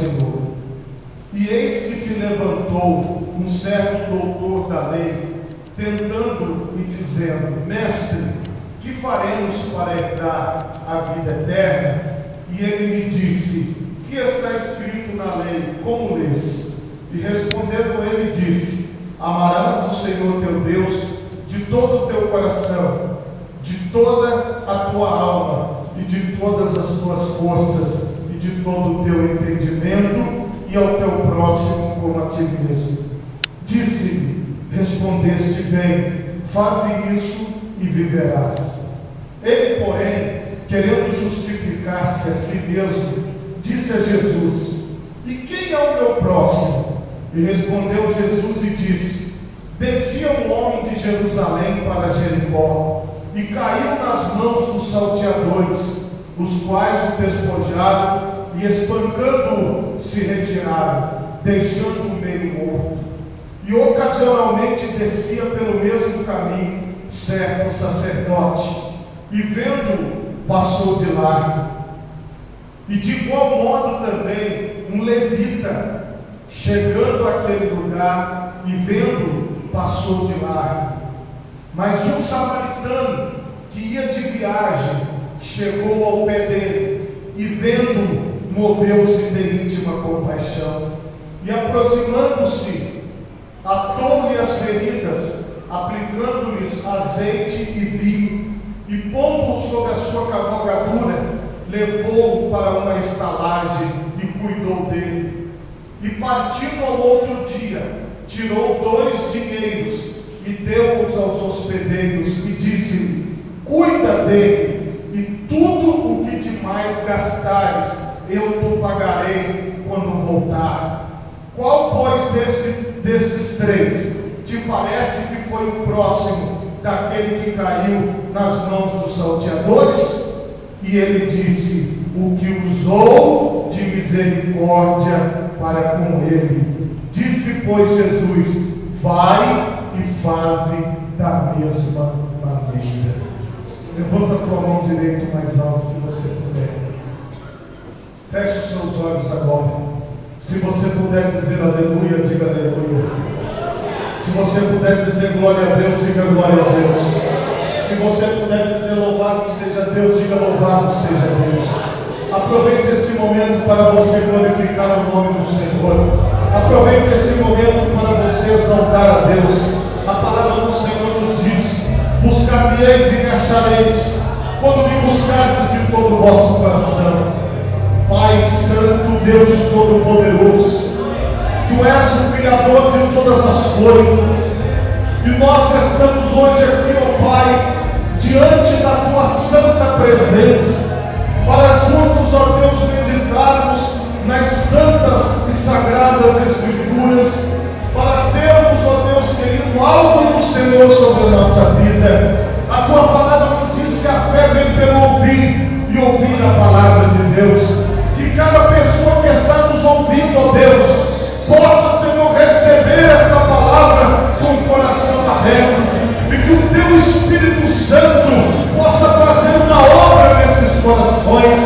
Senhor. E eis que se levantou um certo doutor da lei, tentando e dizendo: Mestre, que faremos para herdar a vida eterna? E ele lhe disse: que está escrito na lei, como lês? E respondendo ele disse: amarás o Senhor teu Deus de todo o teu coração, de toda a tua alma e de todas as tuas forças e de todo o teu entendimento, e ao teu próximo como a ti mesmo. Disse-lhe: respondeste bem, faze isso e viverás. Ele, porém, querendo justificar-se a si mesmo, disse a Jesus: e quem é o meu próximo? E respondeu Jesus e disse: descia um homem de Jerusalém para Jericó, e caiu nas mãos dos salteadores, os quais o despojaram, e espancando-o, se retiraram, deixando-o meio morto. E ocasionalmente descia pelo mesmo caminho certo sacerdote, e vendo-o, passou de largo. E de igual modo também um levita, chegando àquele lugar e vendo-o, passou de largo. Mas um samaritano que ia de viagem chegou ao pé dele e vendo-o, moveu-se de íntima compaixão, e aproximando-se, atou-lhe as feridas, aplicando-lhes azeite e vinho, e pondo-o sobre a sua cavalgadura, levou-o para uma estalagem e cuidou dele. E partindo ao outro dia, tirou 2 dinheiros e deu-os aos hospedeiros, e disse-lhe: cuida dele, e tudo o que demais gastares eu te pagarei quando voltar. Qual, pois, destes 3 te parece que foi o próximo daquele que caiu nas mãos dos salteadores? E ele disse: o que usou de misericórdia para com ele. Disse, pois, Jesus: vai e faze da mesma maneira. Levanta a tua mão direita o mais alto que você puder. Feche os seus olhos agora. Se você puder dizer aleluia, diga aleluia. Se você puder dizer glória a Deus, diga glória a Deus. Se você puder dizer louvado seja Deus, diga louvado seja Deus. Aproveite esse momento para você glorificar o nome do Senhor. Aproveite esse momento para você exaltar a Deus. A palavra do Senhor nos diz: buscar-me-eis e me achareis, quando me buscardes de todo o vosso coração. Pai Santo, Deus Todo-Poderoso, Tu és o Criador de todas as coisas, e nós estamos hoje aqui, ó Pai, diante da Tua santa presença, para juntos, ó Deus, meditarmos nas santas e sagradas Escrituras, para termos, ó Deus querido, algo do Senhor sobre a nossa vida. A Tua palavra nos diz que a fé vem pelo ouvir, e ouvir a palavra de Deus. Que cada pessoa que está nos ouvindo, ó Deus, possa, Senhor, receber esta palavra com o coração aberto, e que o Teu Espírito Santo possa fazer uma obra nesses corações.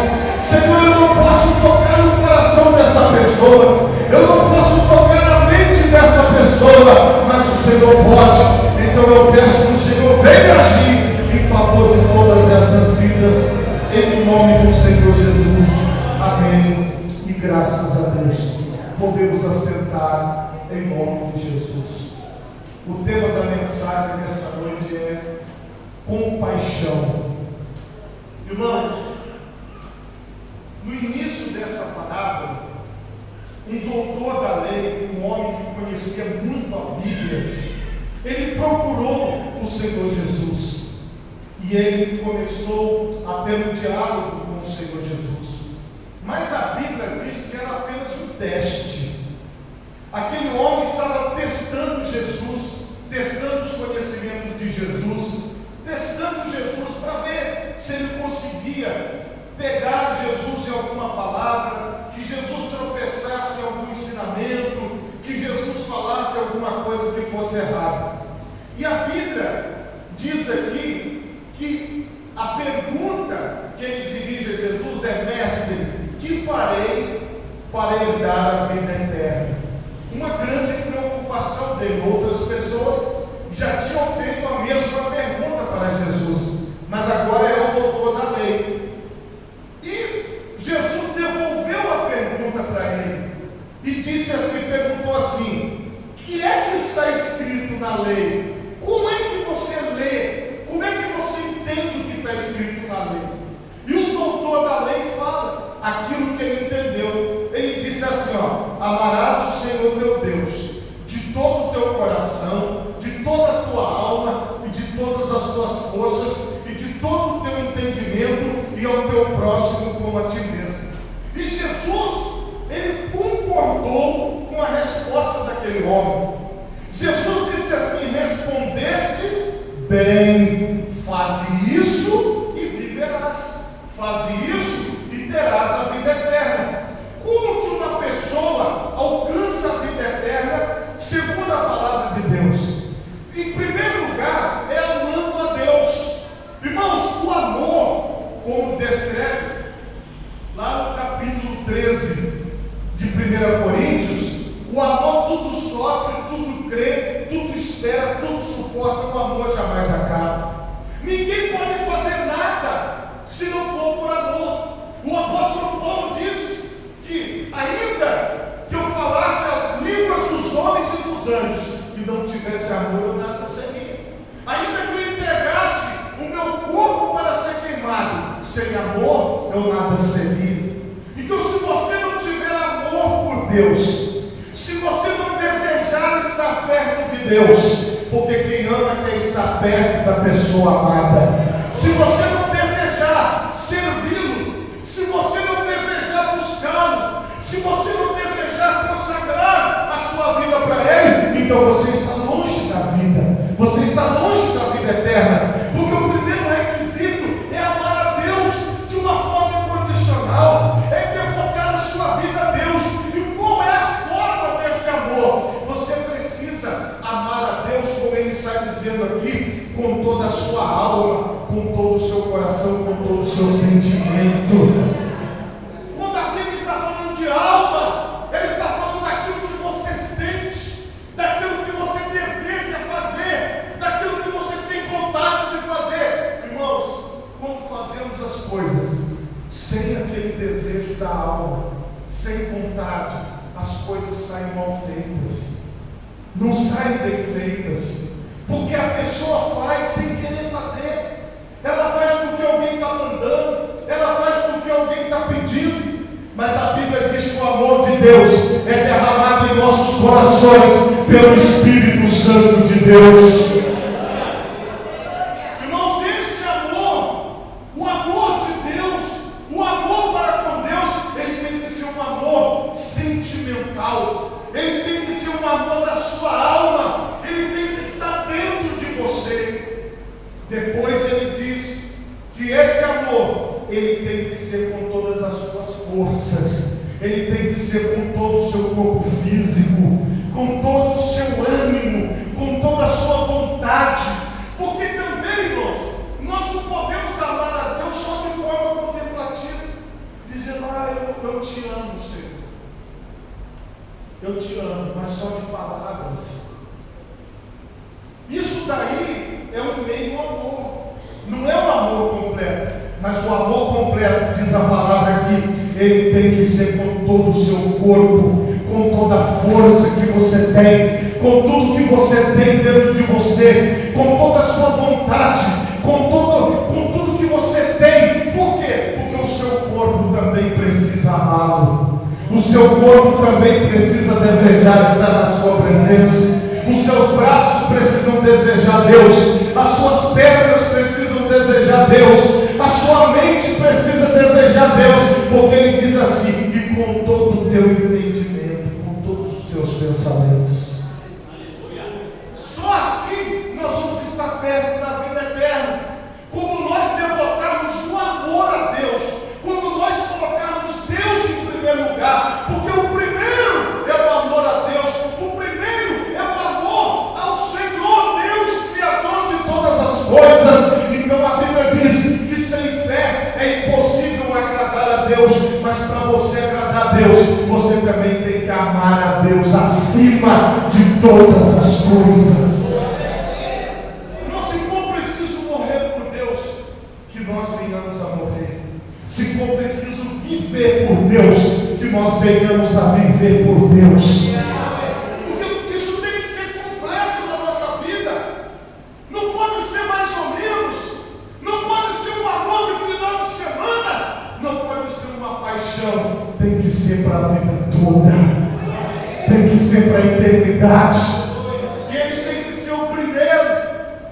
Senhor, eu não posso tocar no coração desta pessoa, eu não posso tocar na mente desta pessoa, mas o Senhor pode. Então eu peço que o Senhor venha agir em favor de todas estas vidas, em nome do Senhor Jesus. Amém. E graças a Deus podemos assentar em nome de Jesus. O tema da mensagem nesta noite é compaixão. Irmãos, no início dessa parábola, um doutor da lei, um homem que conhecia muito a Bíblia, ele procurou o Senhor Jesus, e ele começou a ter um diálogo com o Senhor Jesus. Mas a Bíblia diz que era apenas um teste. Aquele homem estava testando Jesus, testando os conhecimentos de Jesus, testando Jesus para ver se ele conseguia pegar Jesus em alguma palavra, que Jesus tropeçasse em algum ensinamento, que Jesus falasse alguma coisa que fosse errada. E a Bíblia diz aqui que a pergunta que ele dirige a Jesus é: mestre, que farei para herdar a vida eterna. Uma grande preocupação dele. Outras pessoas já tinham feito a mesma pergunta para Jesus, mas agora é o doutor da lei. E Jesus devolveu a pergunta para ele e disse assim, perguntou assim: o que é que está escrito na lei? Como é que você lê? Como é que você entende o que está escrito na lei? E o doutor da lei fala aquilo que ele entendeu. Ele disse assim, amarás o Senhor teu Deus de todo o teu coração, de toda a tua alma e de todas as tuas forças e de todo o teu entendimento, e ao teu próximo como a ti mesmo. E Jesus, ele concordou com a resposta daquele homem. Jesus disse assim: respondestes bem, faze isso e viverás, faze isso e terás a vida eterna. Como que uma pessoa alcança a vida eterna segundo a palavra de Deus? Em primeiro lugar, é amando a Deus. Irmãos, o amor, como descreve lá no capítulo 13 de 1 Coríntios, o amor tudo sofre, tudo crê, tudo espera, tudo suporta. O amor jamais acaba. Ninguém pode fazer nada se não for por amor. O apóstolo Paulo disse que ainda que eu falasse as línguas dos homens e dos anjos e não tivesse amor, eu nada seria. Ainda que eu entregasse o meu corpo para ser queimado, sem amor eu nada seria. Então, se você não tiver amor por Deus, se você não desejar estar perto de Deus, porque quem ama quer estar perto da pessoa amada, se você não desejar servi-lo, se você não desejar buscá-lo, se você não desejar consagrar a sua vida para Ele, então você está longe da vida, você está longe da vida eterna, porque o primeiro requisito é amar a Deus de uma forma incondicional, é devotar a sua vida a Deus. E qual é a forma desse amor? Você precisa amar a Deus, como Ele está dizendo aqui, com toda a sua alma, com todo o seu coração, com todo o seu sentimento. Quando a Bíblia está falando de alma, Ele está falando daquilo que você sente, daquilo que você deseja fazer, daquilo que você tem vontade de fazer. Irmãos, quando fazemos as coisas sem aquele desejo da alma, sem vontade, as coisas saem mal feitas, não saem bem feitas, porque a pessoa faz sem querer fazer, ela faz porque alguém está mandando, ela faz porque alguém está pedindo. Mas a Bíblia diz que o amor de Deus é derramado em nossos corações pelo Espírito Santo de Deus. Irmãos, este amor, o amor de Deus, o amor para com Deus, ele tem que ser um amor sentimental, ele tem que ser um amor da sua alma, ele tem que estar dentro de você. Depois ele diz que este amor, ele tem que ser com todas as suas forças, ele tem que ser com todo o seu corpo físico, com todo o seu ânimo, com toda a sua vontade. Porque também, irmãos, nós não podemos amar a Deus só de forma contemplativa, dizendo: eu te amo, Senhor, eu te amo, mas só de palavras. Isso daí é um meio amor, não é um amor completo. Mas o amor completo, diz a palavra aqui, ele tem que ser com todo o seu corpo, com toda a força que você tem, com tudo que você tem dentro de você, com toda a sua vontade, com tudo que você tem. Por quê? Porque o seu corpo também precisa amá-lo, o seu corpo também precisa desejar estar na sua presença. Os seus braços precisam desejar Deus, as suas pernas precisam desejar Deus, a sua mente precisa desejar Deus, porque Ele diz assim: e com todo o teu entendimento, com todos os teus pensamentos. Só assim nós vamos estar perto da vida eterna, quando nós devotarmos o amor a Deus, quando nós colocarmos Deus em primeiro lugar, porque o primeiro é o amor a Deus, o primeiro é o amor ao Senhor Deus, Criador de todas as coisas. Então a Bíblia diz que sem fé é impossível agradar a Deus, mas para você agradar a Deus, você amar a Deus acima de todas as coisas. Não, se for preciso morrer por Deus, que nós venhamos a morrer. Se for preciso viver por Deus, que nós venhamos a viver por Deus. Porque isso tem que ser completo na nossa vida. Não pode ser mais ou menos. Não pode ser um amor de final de semana. Não pode ser uma paixão. Tem que ser para a vida toda. Tem que ser para a eternidade. E ele tem que ser o primeiro.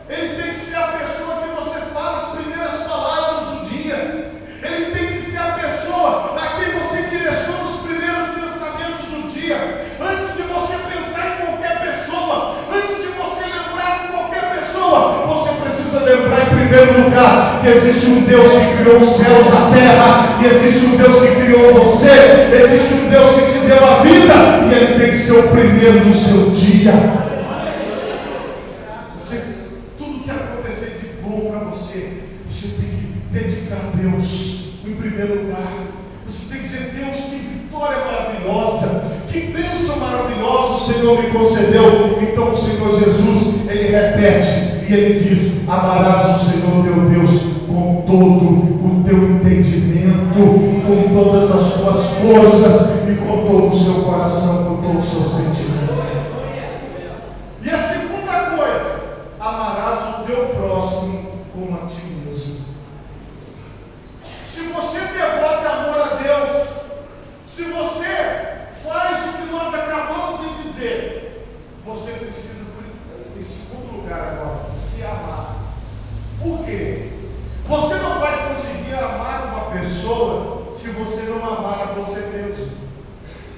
Ele tem que ser a pessoa que você fala as primeiras palavras do dia. Ele tem que ser a pessoa a quem você direciona os primeiros pensamentos do dia. Antes de você pensar em qualquer pessoa, antes de você lembrar de qualquer pessoa, você precisa lembrar em primeiro lugar que existe um Deus que criou os céus, a terra, e existe um Deus que criou você, existe um Deus que te deu a vida, e Ele tem que ser o primeiro no seu dia. Tudo que acontecer de bom para você, você tem que dedicar a Deus em primeiro lugar. Você tem que dizer: Deus, que vitória maravilhosa, que bênção maravilhosa o Senhor me concedeu. Então o Senhor Jesus, Ele repete e Ele diz: amarás o Senhor teu Deus com todo o teu entendimento, com todas as tuas forças e com todo o seu coração, com todo o seu sentimento. E a segunda coisa: amarás o teu próximo como a ti mesmo. Se você devota amor a Deus, se você faz o que nós acabamos de dizer, você precisa, em segundo lugar agora, se amar. Por quê? Você não vai conseguir amar uma pessoa se você não amar a você mesmo.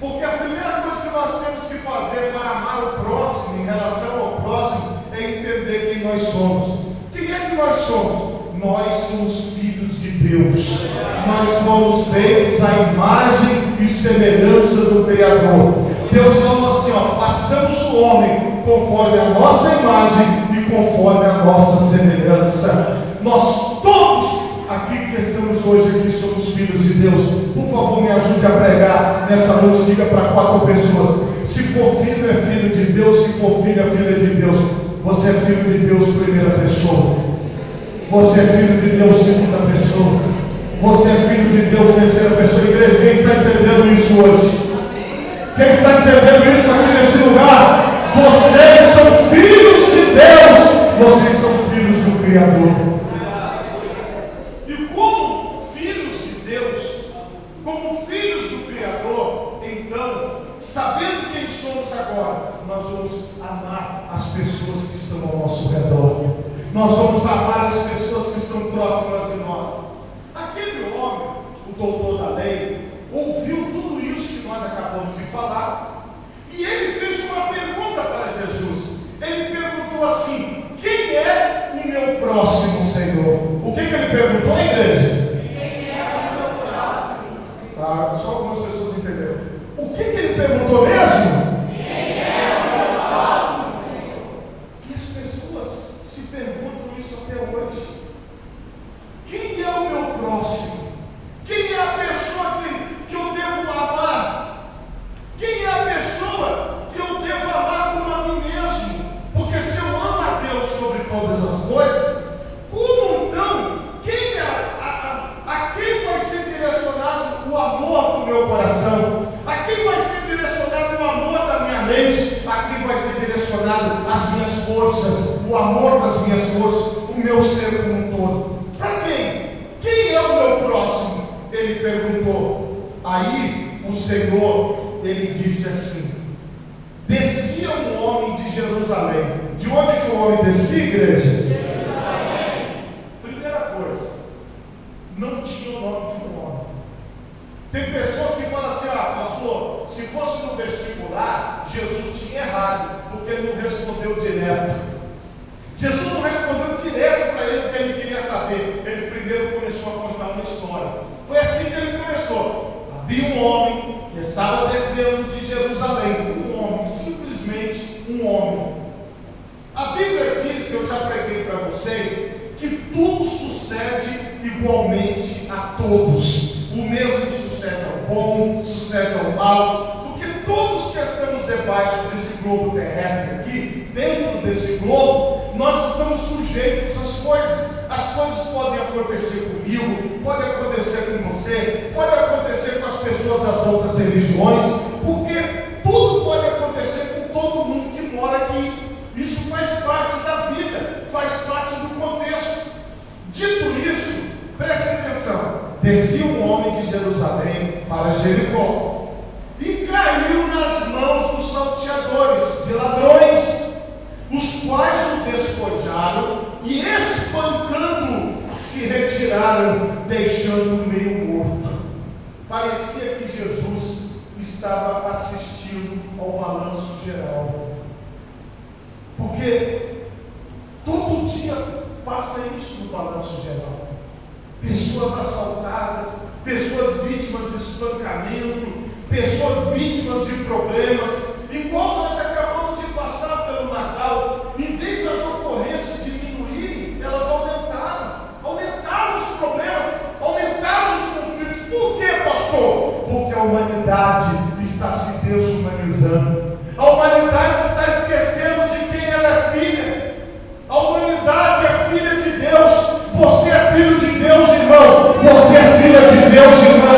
Porque a primeira coisa que nós temos que fazer para amar o próximo, em relação ao próximo, é entender quem nós somos. Quem é que nós somos? Nós somos filhos de Deus. Nós fomos feitos à imagem e semelhança do Criador. Deus falou assim: façamos o homem conforme a nossa imagem e conforme a nossa semelhança. Nós todos aqui que estamos hoje aqui somos filhos de Deus. Por favor, me ajude a pregar nessa noite. Diga para 4 pessoas: se for filho, é filho de Deus. Se for filha, é filha de Deus. Você é filho de Deus, primeira pessoa. Você é filho de Deus, segunda pessoa. Você é filho de Deus, terceira pessoa. Igreja, quem está entendendo isso hoje? Quem está entendendo isso aqui nesse lugar? Vocês são filhos de Deus. Vocês são filhos do Criador. E como filhos de Deus, como filhos do Criador, então, sabendo quem somos agora, nós vamos amar as pessoas que estão ao nosso redor. Nós vamos amar as pessoas que estão próximas de nós. Aquele homem, o doutor da lei, ouviu tudo isso que nós acabamos de falar, e ele fez uma pergunta para Jesus. Ele perguntou assim: quem é o meu próximo, Senhor? O que ele perguntou, igreja? Quem é o meu próximo? Só algumas pessoas entenderam. O que ele perguntou mesmo? Quem é o meu próximo, Senhor? E as pessoas se perguntam isso até hoje. Quem é o meu próximo? Quem é a pessoa que eu devo amar? Quem é a pessoa que eu devo amar como a mim mesmo? Porque se eu amo a Deus sobre todas as coisas, como então, a quem vai ser direcionado o amor do meu coração? A quem vai ser direcionado o amor da minha mente? A quem vai ser direcionado as minhas forças, o amor das minhas forças, o meu ser como um todo? Para quem? Quem é o meu próximo? Ele perguntou. Aí o Senhor, ele disse assim: descia um homem de Jerusalém. De onde que o homem descia, igreja? Jerusalém. Primeira coisa, não tinha o nome de um homem. Tem pessoas que falam assim: pastor, se fosse no vestibular, Jesus tinha errado, porque ele não respondeu direto. Jesus não respondeu direto para ele o que ele queria saber. Ele primeiro começou a contar uma história. Foi assim que ele começou. Havia um homem que estava descendo de Jerusalém. Um homem, simplesmente um homem. A Bíblia diz, eu já preguei para vocês, que tudo sucede igualmente a todos. O mesmo sucede ao bom, sucede ao mal, porque todos debaixo desse globo terrestre aqui, dentro desse globo, nós estamos sujeitos às coisas. As coisas podem acontecer comigo, pode acontecer com você, pode acontecer com as pessoas das outras religiões, porque tudo pode acontecer com todo mundo que mora aqui. Isso faz parte da vida, faz parte do contexto. Dito isso, preste atenção. Descia um homem de Jerusalém para Jericó e caiu nas mãos dos salteadores, de ladrões, os quais o despojaram e, espancando, se retiraram, deixando-o meio morto. Parecia que Jesus estava assistindo ao balanço geral, porque todo dia passa isso no balanço geral. Pessoas assaltadas, pessoas vítimas de espancamento, pessoas vítimas de problemas. Igual nós acabamos de passar pelo Natal, em vez das ocorrências diminuírem, elas aumentaram os problemas, aumentaram os conflitos. Por quê, pastor? Porque a humanidade está se desumanizando, a humanidade está esquecendo de quem ela é filha. A humanidade é filha de Deus. Você é filho de Deus, irmão. Você é filha de Deus, irmã.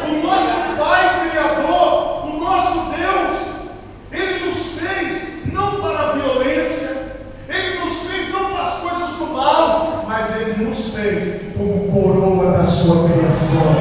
O nosso Pai Criador, o nosso Deus, Ele nos fez não para a violência, Ele nos fez não para as coisas do mal, mas Ele nos fez como coroa da sua criação.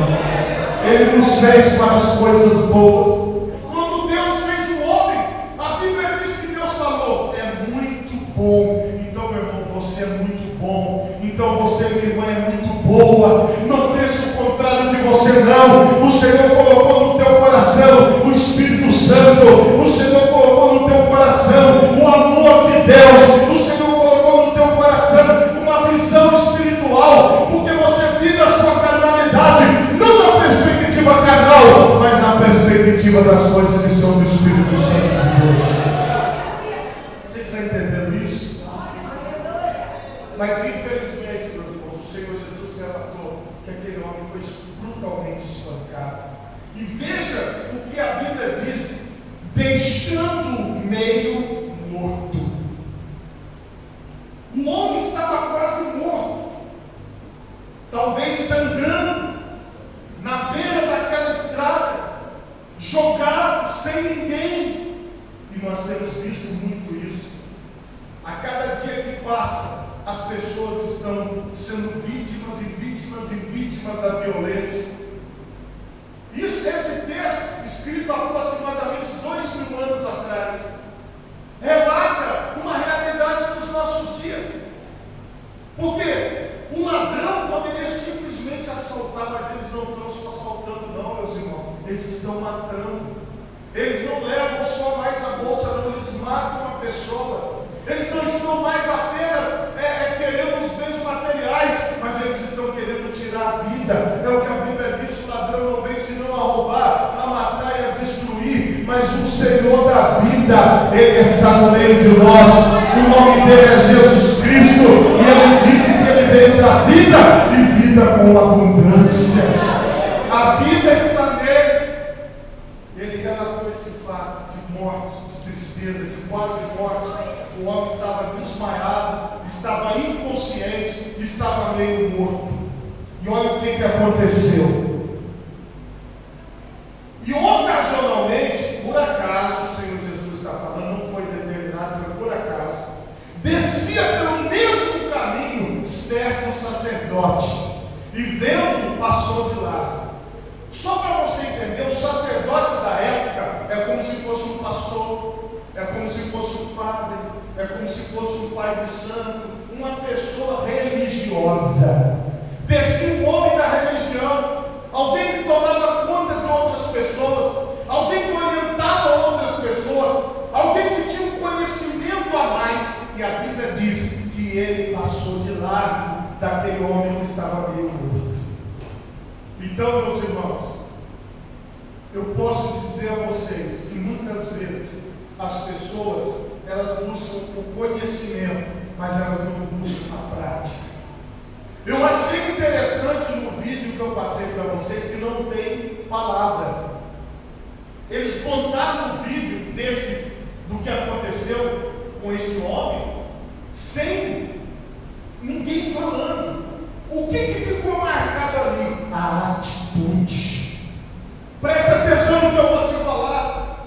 Ele nos fez para as coisas boas. Quando Deus fez o homem, a Bíblia diz que Deus falou: é muito bom. Então, meu irmão, você é muito bom. Então você, minha irmã, é muito boa. Não pense o contrário de você, não. O Senhor colocou no teu coração o Espírito Santo. O Senhor colocou no teu coração o amor de Deus. O Senhor colocou no teu coração uma visão espiritual, porque você vive a sua carnalidade não na perspectiva carnal, mas na perspectiva das coisas que são do Espírito Santo de Deus. Você está entendendo isso? Mas infelizmente, meus irmãos, o Senhor Jesus relatou que aquele homem foi brutalmente espancado. E veja o que a Bíblia diz: deixando meio morto. O homem estava quase morto, talvez sangrando, na beira daquela estrada, jogado sem ninguém. E nós temos visto muito isso. A cada dia que passa, as pessoas estão sendo vítimas e vítimas e vítimas da violência. Esse texto, escrito há aproximadamente 2000 anos atrás, relata uma realidade dos nossos dias. Porque um ladrão poderia simplesmente assaltar, mas eles não estão só assaltando, não, meus irmãos. Eles estão matando. Eles não levam só mais a bolsa, não. Eles matam a pessoa. Eles não estão mais apenas querendo os bens materiais, mas eles estão querendo tirar a vida. É o que a Bíblia diz: o ladrão não vem senão a roubar, a matar e a destruir. Mas o Senhor da vida, Ele está no meio de nós. O nome dele é Jesus Cristo, e Ele disse que Ele veio dar vida e vida com abundância. A vida está nele. Ele relatou esse fato de morte, de tristeza, de quase morte. O homem estava desmaiado, estava inconsciente, estava meio morto. E olha o que aconteceu. E ocasionalmente, por acaso, o Senhor Jesus está falando, não foi determinado, foi por acaso, descia pelo mesmo caminho certo sacerdote, e vendo, passou de lado. Só para você entender, o sacerdote da época é como se fosse um pastor, é como se fosse um padre, é como se fosse um pai de santo, uma pessoa religiosa. Descia um homem da religião, alguém que tomava conta de outras pessoas, alguém que orientava outras pessoas, alguém que tinha um conhecimento a mais. E a Bíblia diz que ele passou de lado daquele homem que estava meio morto. Então, meus irmãos, eu posso dizer a vocês que muitas vezes as pessoas, elas buscam o conhecimento, mas elas não buscam a prática. Eu achei interessante no vídeo que eu passei para vocês que não tem palavra. Eles montaram no vídeo do que aconteceu com este homem, sem ninguém falando. O que ficou marcado ali? A atitude. Preste atenção no que eu vou te falar.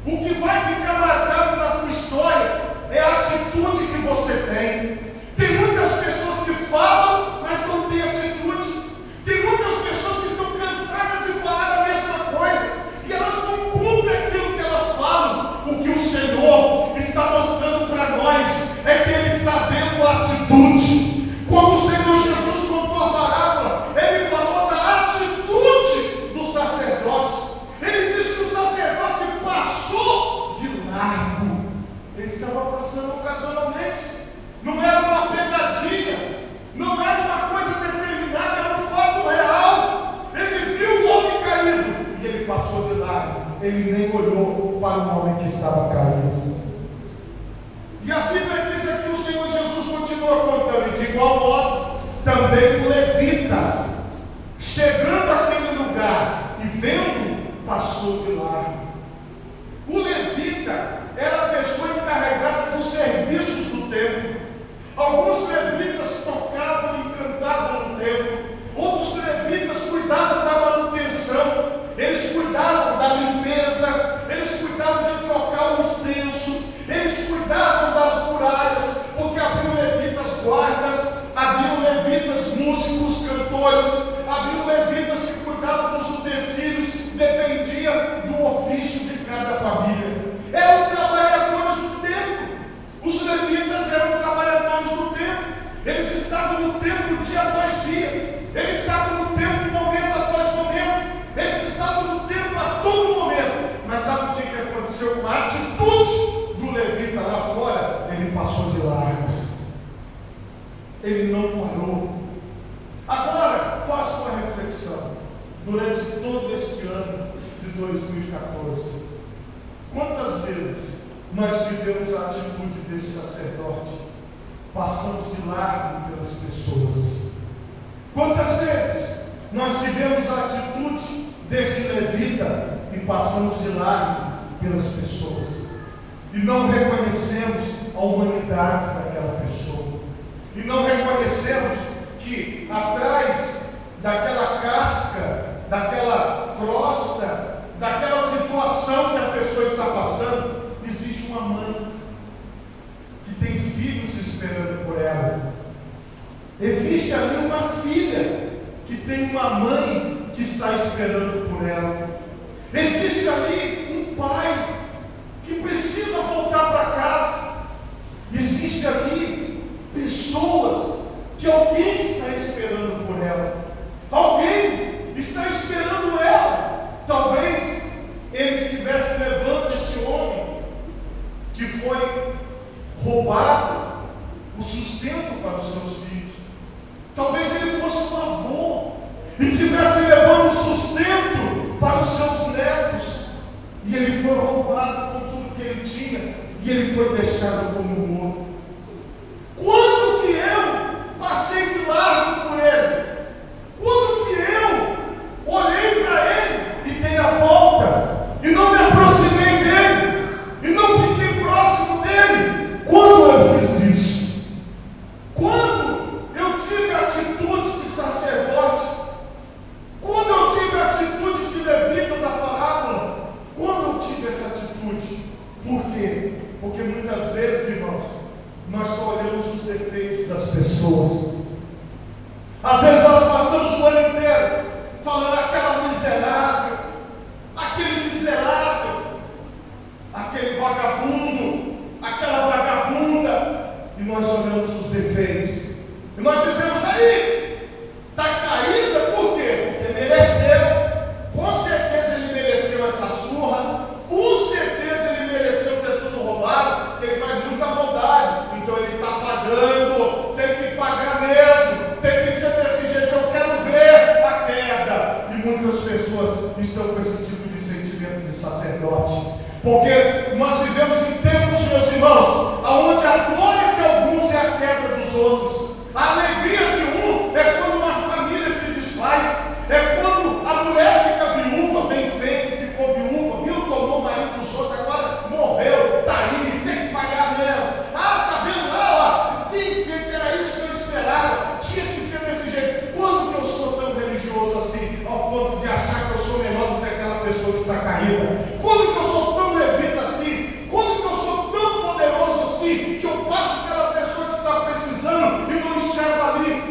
O que vai ficar marcado na tua história é a atitude que você tem. Tem muitas pessoas que falam, mas não têm atitude. Tem muitas pessoas que estão cansadas de falar a mesma coisa e elas não cumprem aquilo que elas falam. O que o Senhor está mostrando para nós é que Ele está vendo a atitude. Quando o Senhor Jesus contou a parábola, Ele falou da atitude do sacerdote. Ele disse que o sacerdote passou de largo. Ele estava passando ocasionalmente. Não era uma pegadinha, não era uma coisa determinada, era um fato real. Ele viu o homem caído e ele passou de largo. Ele nem olhou para o homem que estava caído. E a Bíblia diz aqui, o Senhor Jesus continua contando, de igual modo, também o levita, chegando àquele lugar e vendo, passou de largo. O levita era a pessoa encarregada dos serviços do templo. Alguns levitas tocavam e cantavam no templo, outros levitas cuidavam da manutenção, eles cuidavam da limpeza, eles cuidavam de trocar o incenso, eles cuidavam das muralhas, porque haviam levitas guardas, haviam levitas músicos, cantores, haviam levitas que cuidavam dos utensílios, dependia do ofício de cada família. Eram trabalhadores do templo. Os levitas eram trabalhadores do templo. Eles estavam no templo dia após dia. Eles estavam no templo momento após momento. Eles estavam no templo a todo momento. Mas sabe o que aconteceu com a atitude do levita lá fora? Ele passou de largo. Ele não parou. Agora, faça uma reflexão. Durante todo este ano de 2014, quantas vezes nós tivemos a atitude desse sacerdote, passando de largo pelas pessoas? Quantas vezes nós tivemos a atitude deste levita e passamos de largo pelas pessoas? E não reconhecemos a humanidade daquela pessoa. E não reconhecemos que atrás daquela casca, daquela crosta, daquela situação que a pessoa está passando, existe uma mãe que tem filhos esperando por ela. Existe ali uma filha que tem uma mãe que está esperando por ela. Existe ali um pai que precisa voltar para casa. Existe ali pessoas que alguém está esperando por ela. Alguém está esperando ela. Talvez ele estivesse levando este homem que foi roubado o sustento para os seus filhos. Talvez ele fosse um avô e estivesse levando o sustento para os seus netos. E ele foi roubado com tudo que ele tinha e ele foi deixado como morto. Quando que eu passei de largo por ele? Quando que eu olhei para ele e dei a volta e não me aproximei dele e não fiquei próximo dele? Quando eu fiz isso? Quando eu tive a atitude de sacerdote? Quando eu tive a atitude de levita da parábola? Quando eu tive essa atitude? Por quê? Porque muitas vezes, irmãos, nós só olhamos os defeitos das pessoas. Às vezes nós passamos o ano inteiro falando aquela miserável, aquele miserável, aquele vagabundo, aquela vagabunda, e nós olhamos os defeitos. E nós dizemos aí, está caída por quê? Porque mereceu. Com certeza ele mereceu essa surra, com certeza ele mereceu ter tudo roubado, porque ele faz muita maldade, então ele está pagando, tem que pagar mesmo, tem que ser desse jeito, eu quero ver a queda. E muitas pessoas estão com esse tipo de sentimento de sacerdote, porque nós vivemos em tempos, meus irmãos, onde a glória de alguns é a queda dos outros. A alegria de um é quando uma família se desfaz, é quando a mulher fica viúva, bem feito, ficou viúva, viu, tomou o marido dos outros, agora morreu. Quando que eu sou tão levita assim? Quando que eu sou tão poderoso assim, que eu passo pela pessoa que está precisando e não enxergo ali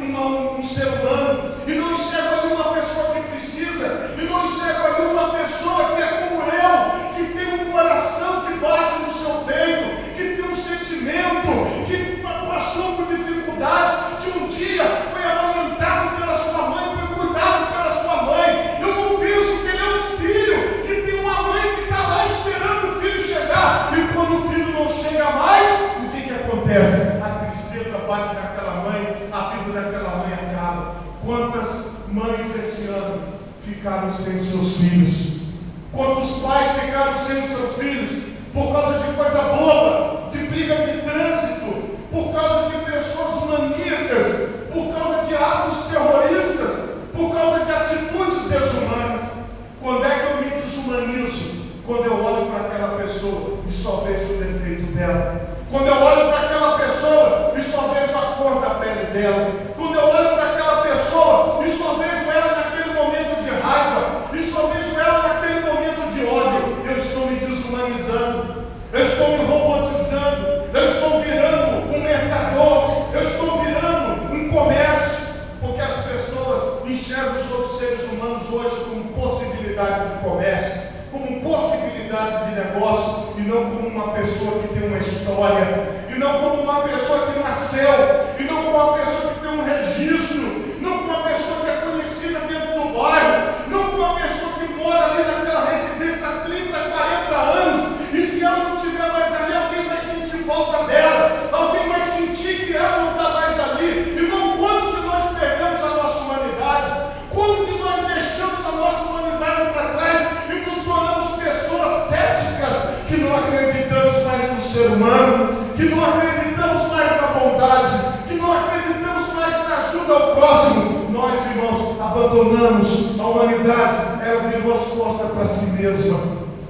um ser humano, e não enxergo ali uma pessoa que precisa, e não enxergo ali uma pessoa que é como eu, que tem um coração que bate no seu peito, que tem um sentimento, que passou por dificuldades, que um dia foi amamentado pela sua mãe, foi cuidado pela sua mãe. Eu não penso que ele é um filho, que tem uma mãe que está lá esperando o filho chegar, e quando o filho não chega mais, o que acontece? A tristeza bate naquela mãe, a vida daquela mãe acaba. Quantas mães esse ano ficaram sem seus filhos? Quantos pais ficaram sem seus filhos por causa de coisa boba, de briga de trânsito, por causa de pessoas maníacas, por causa de atos terroristas, por causa de atitudes desumanas? Quando é que eu me desumanizo? Quando eu olho para aquela pessoa e só vejo o defeito dela. Quando eu olho para aquela pessoa e só vejo a cor da pele dela. Quando eu olho para aquela pessoa e só vejo ela naquele momento de raiva, e só vejo ela naquele momento de ódio, eu estou me desumanizando, eu estou me robotizando, eu estou virando um mercador, eu estou virando um comércio, porque as pessoas enxergam os outros seres humanos hoje como possibilidade de comércio, como possibilidade de negócio, e não como uma pessoa que tem uma história, e não como uma pessoa que nasceu, e não como uma pessoa que tem um registro, não como uma pessoa que é conhecida dentro do bairro, não como uma pessoa que mora ali naquela residência há 30, 40 anos, e se ela não estiver mais ali, alguém vai sentir falta dela, alguém vai sentir que ela não está mais ali. Irmão, quando que nós perdemos a nossa humanidade? Quando que nós deixamos a nossa humanidade para trás e nos tornamos pessoas céticas, que não acreditamos mais no ser humano, que não acreditamos mais na bondade, que não acreditamos mais na ajuda ao próximo? Nós, irmãos, abandonamos a humanidade. Ela virou as costas para si mesma,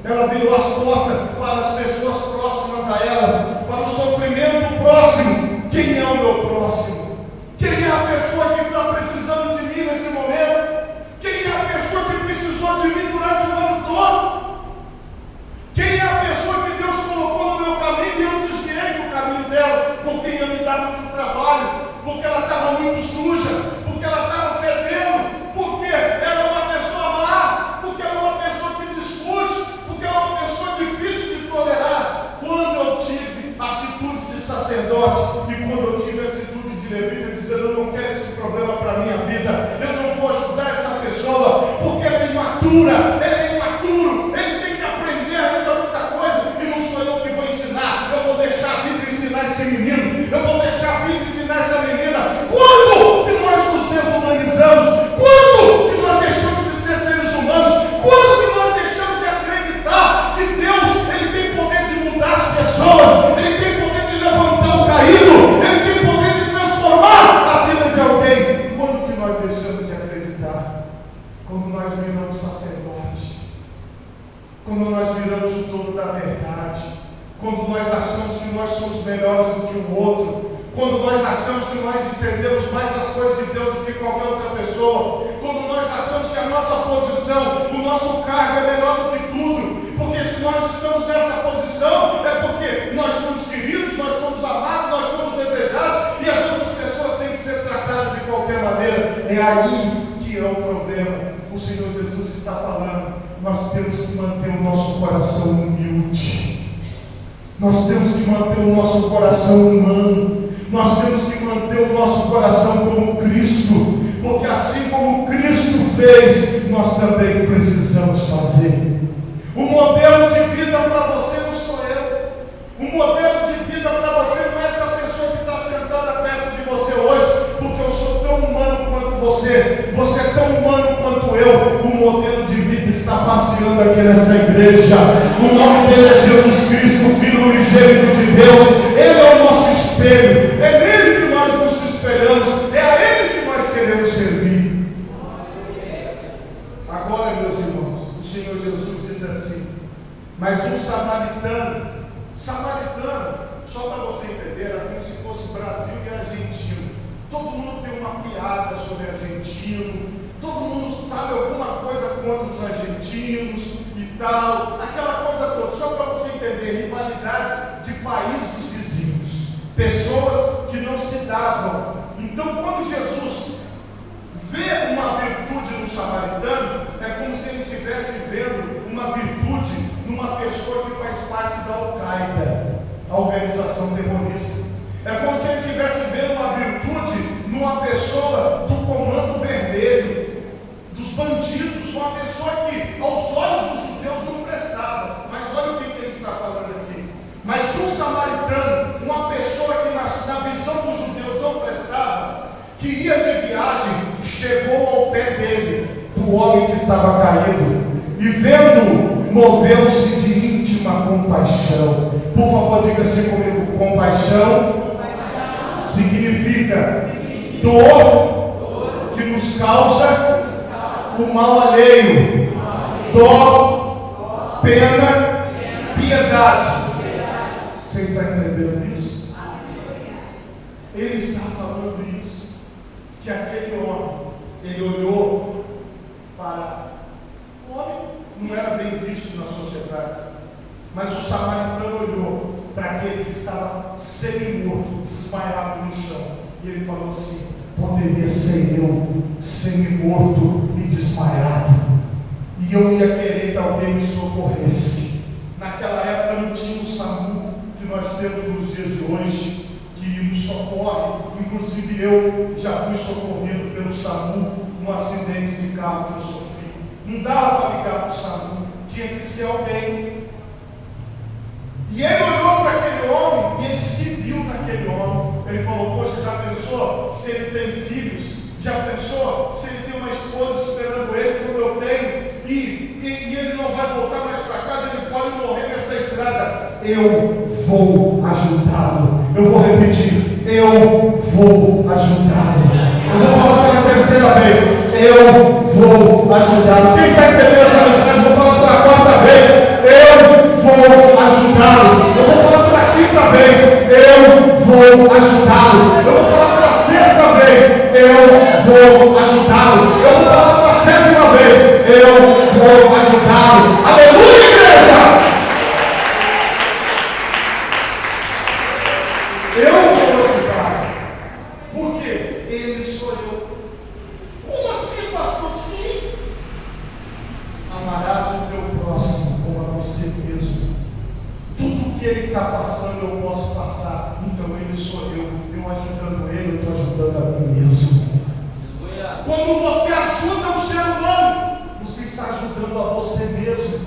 ela virou as costas para as pessoas próximas a elas, para o sofrimento próximo. Quem é o meu próximo? Quem é a pessoa que está precisando de mim nesse momento? Quem é a pessoa que precisou de mim durante o ano todo? Quem é a pessoa que Deus colocou no meu caminho e eu desviei do caminho dela, porque ia me dar muito trabalho, porque ela estava muito suja, porque ela estava fedendo, porque ela é uma pessoa má, porque ela é uma pessoa que discute, porque ela é uma pessoa difícil de tolerar? Quando eu tive atitude de sacerdote e quando eu tive atitude de levita, dizendo: eu não quero esse problema para a minha vida, eu não vou ajudar essa pessoa, porque ela é imatura, ele é imaturo, ele tem que aprender ainda muita coisa, e não sou eu que vou ensinar. Eu vou deixar a vida ensinar esse menino, eu vou deixar a vida ensinar essa menina. Quando que nós nos desumanizamos? Quando que nós deixamos de ser seres humanos? Quando que nós deixamos de acreditar que Deus, ele tem poder de mudar as pessoas, ele tem poder de levantar o caído, ele tem poder de transformar a vida de alguém? Quando que nós deixamos de acreditar? Quando nós viramos sacerdote, quando nós viramos o dono da verdade, quando nós achamos que nós somos melhores do que o outro, quando nós achamos que nós entendemos mais as coisas de Deus do que qualquer outra pessoa, quando nós achamos que a nossa posição, o nosso cargo é melhor do que tudo, porque se nós estamos nessa posição é porque nós somos queridos, nós somos amados, nós somos desejados, e as outras pessoas têm que ser tratadas de qualquer maneira. É aí que é o problema. O Senhor Jesus está falando: nós temos que manter o nosso coração humilde, nós temos que manter o nosso coração humano, nós temos que manter o nosso coração como Cristo, porque assim como Cristo fez, nós também precisamos fazer. O modelo de vida para você não sou eu, o modelo de vida para você não é essa pessoa que está sentada perto de você hoje, porque eu sou tão humano quanto você, você é tão humano quanto eu. O modelo de vida está passeando aqui nessa igreja. O nome dele é Jesus Cristo, Filho unigênito de Deus. Ele é o nosso espelho, é nele que nós nos espelhamos, é a ele que nós queremos servir. Agora, meus irmãos, o Senhor Jesus diz assim: mas um samaritano, só para você entender, era como se fosse Brasil e argentino. Todo mundo tem uma piada sobre argentino, todo mundo sabe alguma coisa contra os argentinos e tal, aquela coisa toda, só para você entender, rivalidade de países vizinhos, pessoas que não se davam. Então, quando Jesus vê uma virtude no samaritano, é como se ele estivesse vendo uma virtude numa pessoa que faz parte da Al-Qaeda, a organização terrorista. É como se ele estivesse vendo uma virtude numa pessoa do Comando Vermelho, dos bandidos, uma pessoa que aos olhos dos judeus não prestava. Mas olha o que ele está falando aqui. Mas um samaritano, uma pessoa que na visão dos judeus não prestava, que ia de viagem, chegou ao pé dele, do homem que estava caído, e vendo, moveu-se de íntima compaixão. Por favor, diga assim comigo: compaixão significa dor que nos causa o mal alheio. Dó, pena, piedade. Você está entendendo isso? Ele está falando isso, que aquele homem, ele olhou para o homem, não era bem visto na sociedade, mas o samaritano olhou para aquele que estava semi-morto, desmaiado no chão, e ele falou assim: poderia ser eu, semi-morto e desmaiado, e eu ia querer que alguém me socorresse. Naquela época não tinha o SAMU que nós temos nos dias de hoje, que nos socorre. Inclusive eu já fui socorrido pelo SAMU num acidente de carro que eu sofri. Não dava para ligar para o SAMU, tinha que ser alguém. E ele olhou para aquele homem e ele se viu naquele homem. Ele falou: poxa, já pensou se ele tem filhos? Já pensou se ele tem uma esposa esperando ele como eu tenho? E ele não vai voltar mais para casa, ele pode morrer nessa estrada. Eu vou ajudá-lo. Eu vou repetir: eu vou ajudá-lo. Eu vou falar pela terceira vez: eu vou ajudá-lo. Quem está entendendo essa mensagem? Vou falar pela quarta vez: eu vou ajudá-lo. Eu vou falar pela quinta vez: eu vou ajudá-lo. Eu vou falar pela sexta vez: eu vou ajudá-lo. Eu vou falar pela sétima vez: eu vou ajudá-lo. Aleluia, igreja! Eu vou ajudá-lo. Por quê? Ele sou eu. Como assim, pastor? Sim. Amarás o teu próximo como a você mesmo. Tudo que ele está passando eu posso passar. Então ele sou eu. Eu ajudando ele, eu estou ajudando a mim mesmo. Quando você ajuda o ser humano, você está ajudando a você mesmo.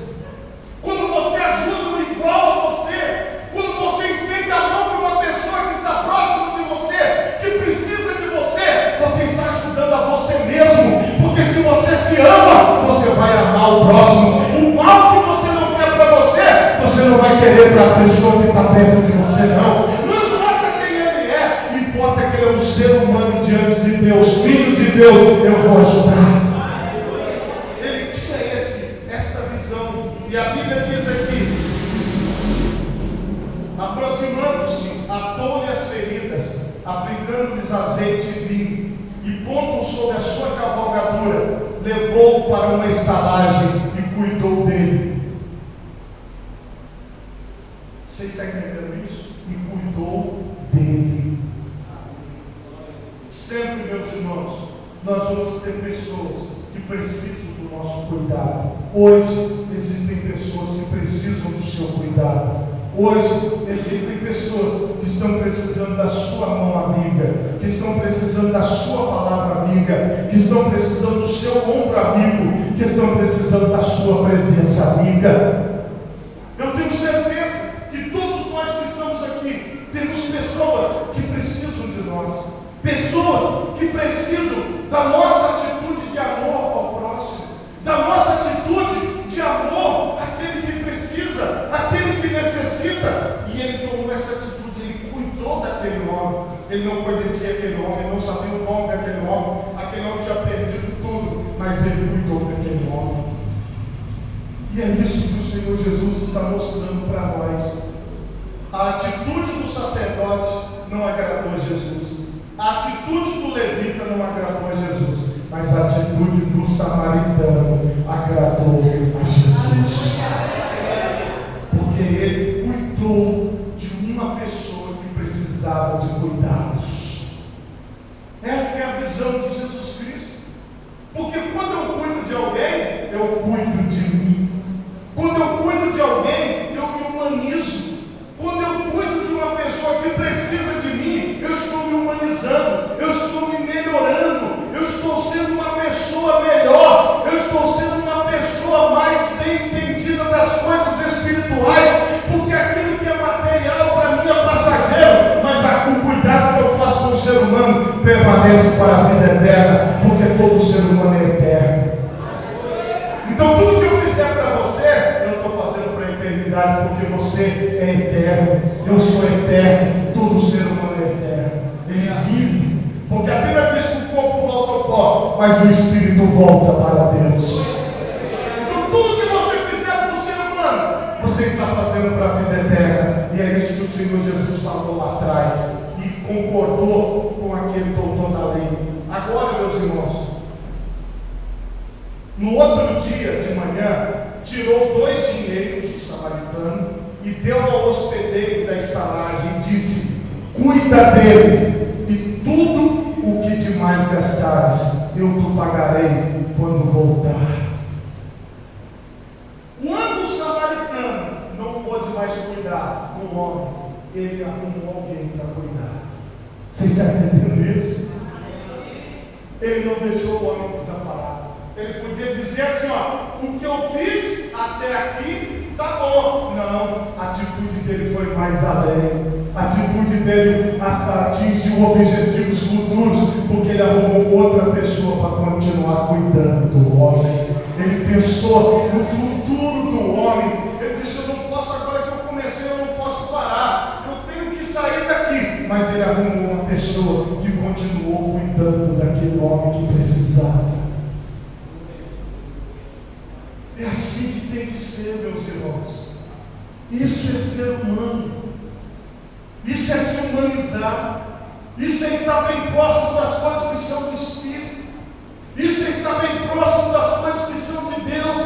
Quando você ajuda o igual a você, quando você estende a mão para uma pessoa que está próximo de você, que precisa de você, você está ajudando a você mesmo. Porque se você se ama, você vai amar o próximo. O mal que você não quer para você, você não vai querer para a pessoa que está perto de você, não. Não importa quem ele é, importa que ele é um ser humano diante de Deus, filho de Deus. Eu vou ajudar. Ele tinha essa visão, e a Bíblia diz aqui: aproximando-se, atou-lhe as feridas, aplicando-lhes azeite e vinho, e pondo-o sobre a sua cavalgadura, levou-o para uma estalagem e cuidou dele. Você está entendendo isso? E cuidou dele. Sempre, meus irmãos, nós vamos ter pessoas que precisam do nosso cuidado. Hoje existem pessoas que precisam do seu cuidado. Hoje existem pessoas que estão precisando da sua mão amiga, que estão precisando da sua palavra amiga, que estão precisando do seu ombro amigo, que estão precisando da sua presença amiga. Eu tenho certeza que todos nós que estamos aqui temos pessoas que precisam de nós, pessoas que precisam da nossa atitude de amor ao próximo, da nossa atitude de amor àquele que precisa, àquele que necessita. E ele tomou essa atitude, ele cuidou daquele homem. Ele não conhecia aquele homem, ele não sabia o nome daquele homem tinha perdido tudo, mas ele cuidou daquele homem. E é isso que o Senhor Jesus está mostrando para nós. A atitude do sacerdote não agradou a Jesus, a atitude do levita não agradou a Jesus, mas a atitude do samaritano agradou a Jesus. Jesus. Porque Ele cuidou de uma pessoa que precisava de cuidados. Esta é a visão de Jesus Cristo. Porque quando eu cuido de alguém, eu cuido de mim. Quando eu cuido de alguém, eu me humanizo. Quando eu cuido de uma pessoa que precisa de mim, eu estou me humanizando, eu estou me melhorando, eu estou sendo uma pessoa melhor, eu estou sendo uma pessoa mais bem entendida das coisas espirituais, porque aquilo que é material para mim é passageiro, mas o cuidado que eu faço com o ser humano permanece para a vida eterna, porque todo ser humano é eterno. Então tudo que eu fizer para você, eu estou fazendo para a eternidade, porque você é eterno, eu sou eterno, todo ser humano é eterno, ele vive, porque a Bíblia diz que o corpo volta ao pó, mas o espírito volta para Deus. Então tudo que você fizer para o ser humano, você está fazendo para a vida eterna, e é isso que o Senhor Jesus falou lá atrás, e concordou com aquele doutor da lei. Agora, meus irmãos, no outro dia de manhã, tirou 2 dinheiros do samaritano e deu ao hospedeiro da estalagem e disse: cuida dele, e tudo o que demais gastares, eu te pagarei quando voltar. Quando o samaritano não pôde mais cuidar do homem, ele arrumou alguém para cuidar. Vocês estão entendendo isso? Ele não deixou o homem desamparado. Ele podia dizer assim: ó, o que eu fiz até aqui tá bom. Não, a atitude dele foi mais além. A atitude dele atingiu objetivos futuros, porque ele arrumou outra pessoa para continuar cuidando do homem. Ele pensou no futuro do homem. Ele disse: eu não posso, agora que eu comecei, eu não posso parar, eu tenho que sair daqui. Mas ele arrumou uma pessoa que continuou cuidando daquele homem que precisava. É assim que tem que ser, meus irmãos. Isso é ser humano. Isso é se humanizar. Isso é estar bem próximo das coisas que são do Espírito. Isso é estar bem próximo das coisas que são de Deus.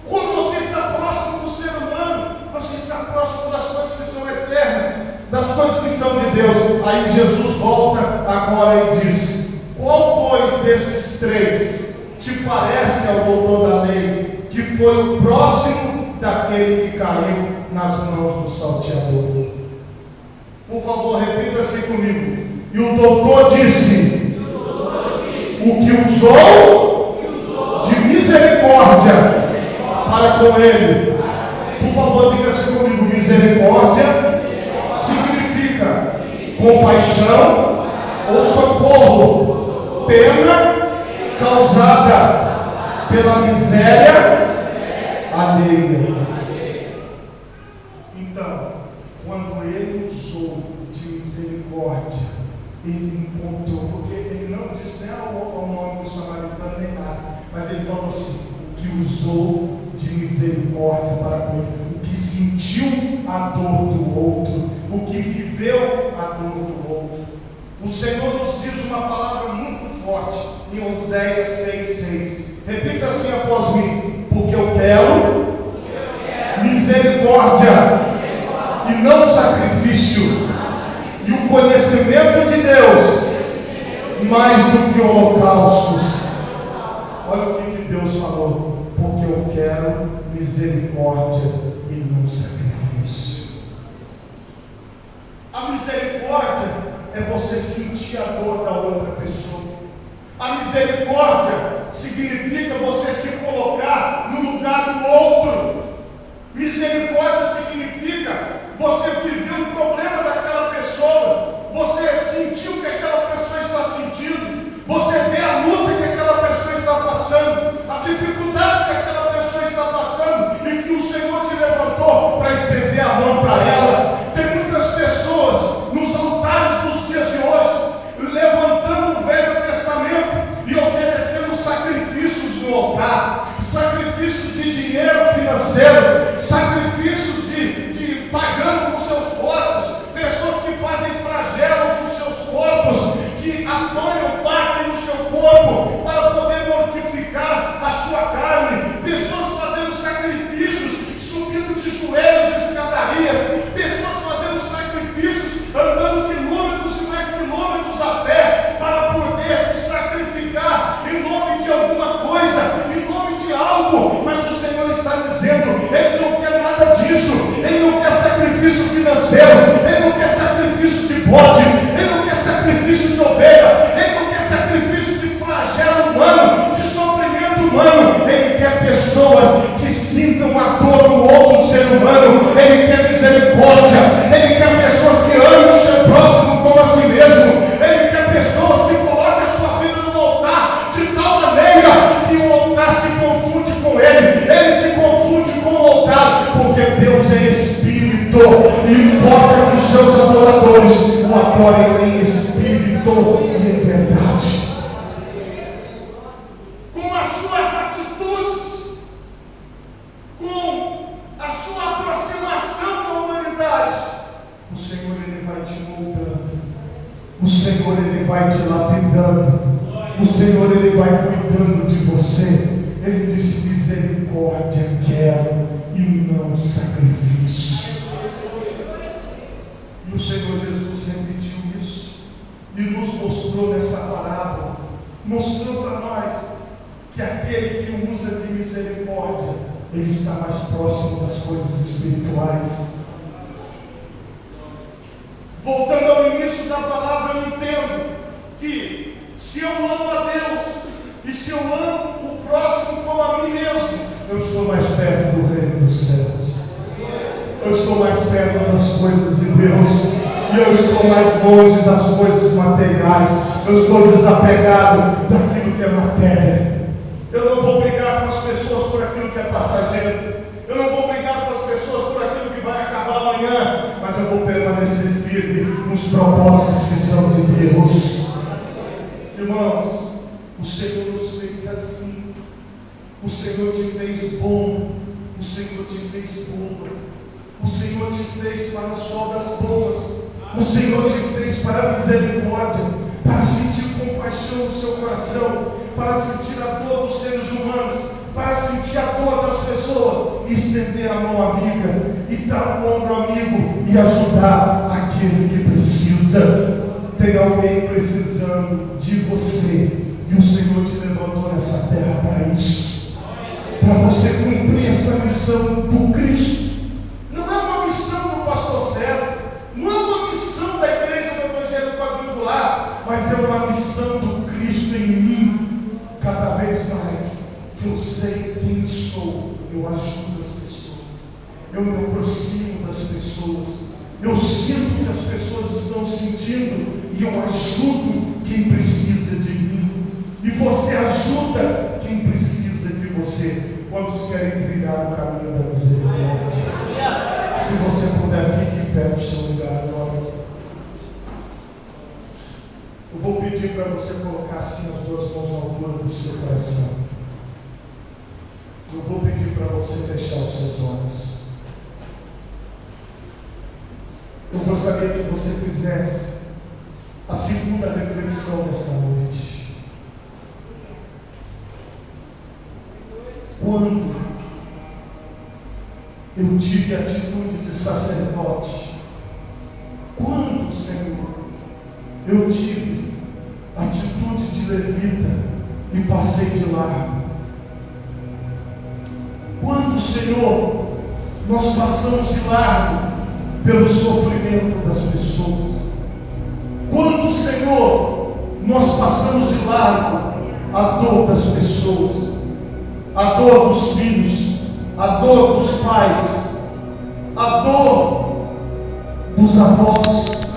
Quando você está próximo do ser humano, você está próximo das coisas que são eternas, das coisas que são de Deus. Aí Jesus volta agora e diz: qual, pois, destes 3 te parece ao doutor da lei, que foi o próximo daquele que caiu nas mãos do salteador? Por favor, repita assim comigo. E o doutor disse: o que usou de misericórdia para com ele. Por favor, diga assim comigo: misericórdia significa compaixão ou socorro, pena causada pela miséria alheia. Então, quando ele usou de misericórdia, ele encontrou, porque ele não disse nem ao nome do samaritano nem nada, mas ele falou assim: o que usou de misericórdia para com ele, o que sentiu a dor do outro, o que viveu a dor do outro. O Senhor nos diz uma palavra muito forte em Oséias 6,6. Repita assim após mim: porque eu quero misericórdia e não sacrifício, e o conhecimento de Deus mais do que holocaustos. Olha o que Deus falou: porque eu quero misericórdia e não sacrifício. A misericórdia é você sentir a dor da outra pessoa. A misericórdia significa você se colocar no lugar do outro. Misericórdia significa você viver o problema daquela pessoa, você sentir o que aquela pessoa está sentindo, você vê a luta que aquela pessoa está passando, a dificuldade que aquela pessoa está passando, e que o Senhor te levantou para estender a mão para ela. Tem muitas pessoas nos altares dos dias de hoje levantando o Velho Testamento e oferecendo sacrifícios no altar, sacrifícios de dinheiro financeiro, sacrifícios de pagando com seus Zacarias, pessoas fazendo sacrifícios, andando quilômetros e mais quilômetros a pé, para poder se sacrificar em nome de alguma coisa, em nome de algo. Mas o Senhor está dizendo, Ele não quer nada disso, Ele não quer sacrifício financeiro, Ele não quer sacrifício de bode, Ele não quer sacrifício de ovelha, Ele não quer sacrifício de flagelo humano, de sofrimento humano. Ele quer pessoas que sintam a dor do outro ser humano. Ele quer misericórdia, Ele quer pessoas que amem o seu próximo como a si mesmo. Ele quer pessoas que coloquem a sua vida no altar de tal maneira que o altar se confunde com ele se confunde com o altar, porque Deus é Espírito e importa que os seus adoradores o adorem em Espírito e em verdade. Com as suas atitudes, com a sua aproximação da humanidade, o Senhor Ele vai te moldando, o Senhor Ele vai te lapidando, o Senhor Ele vai cuidando de você. Ele disse: misericórdia quero e não sacrifício. E o Senhor Jesus repetiu isso e nos mostrou nessa parábola, mostrou para nós que aquele que usa de misericórdia, ele está mais próximo das coisas espirituais. Voltando ao início da palavra, eu entendo que se eu amo a Deus e se eu amo o próximo como a mim mesmo, eu estou mais perto do reino dos céus, eu estou mais perto das coisas de Deus, e eu estou mais longe das coisas materiais. Eu estou desapegado daquilo que é matéria. Eu não vou brigar com as pessoas por aquilo que é passageiro, eu não vou brigar com as pessoas por aquilo que vai acabar amanhã, mas eu vou permanecer firme nos propósitos que são de Deus. Irmãos, o Senhor nos fez assim, o Senhor te fez bom, o Senhor te fez boa, o Senhor te fez para as obras boas, o Senhor te fez para a misericórdia, para sentir compaixão no seu coração, para sentir a dor dos seres humanos, para sentir a dor das pessoas, e estender a mão amiga, e dar um ombro amigo, e ajudar aquele que precisa. Tem alguém precisando de você, e o Senhor te levantou nessa terra para isso, para você cumprir essa missão do Cristo. Não é uma missão do pastor César, não é uma missão da igreja do Evangelho Quadrangular, mas é uma missão do Cristo em mim. Cada vez mais que eu sei quem sou, eu ajudo as pessoas, eu me aproximo das pessoas, eu sinto que as pessoas estão sentindo, e eu ajudo quem precisa de mim, e você ajuda quem precisa de você. Quantos querem trilhar o caminho da misericórdia? Se você puder, fique em pé no seu lugar agora. Eu vou pedir para você colocar assim as duas mãos na altura do seu coração. Eu vou pedir para você fechar os seus olhos. Eu gostaria que você fizesse a segunda reflexão desta noite. Quando eu tive a atitude de sacerdote, quando, Senhor, eu tive a atitude de levita e passei de largo, quando, Senhor, nós passamos de largo pelo sofrimento das pessoas, quando, Senhor, nós passamos de largo a dor das pessoas, a dor dos filhos, a dor dos pais, a dor dos avós,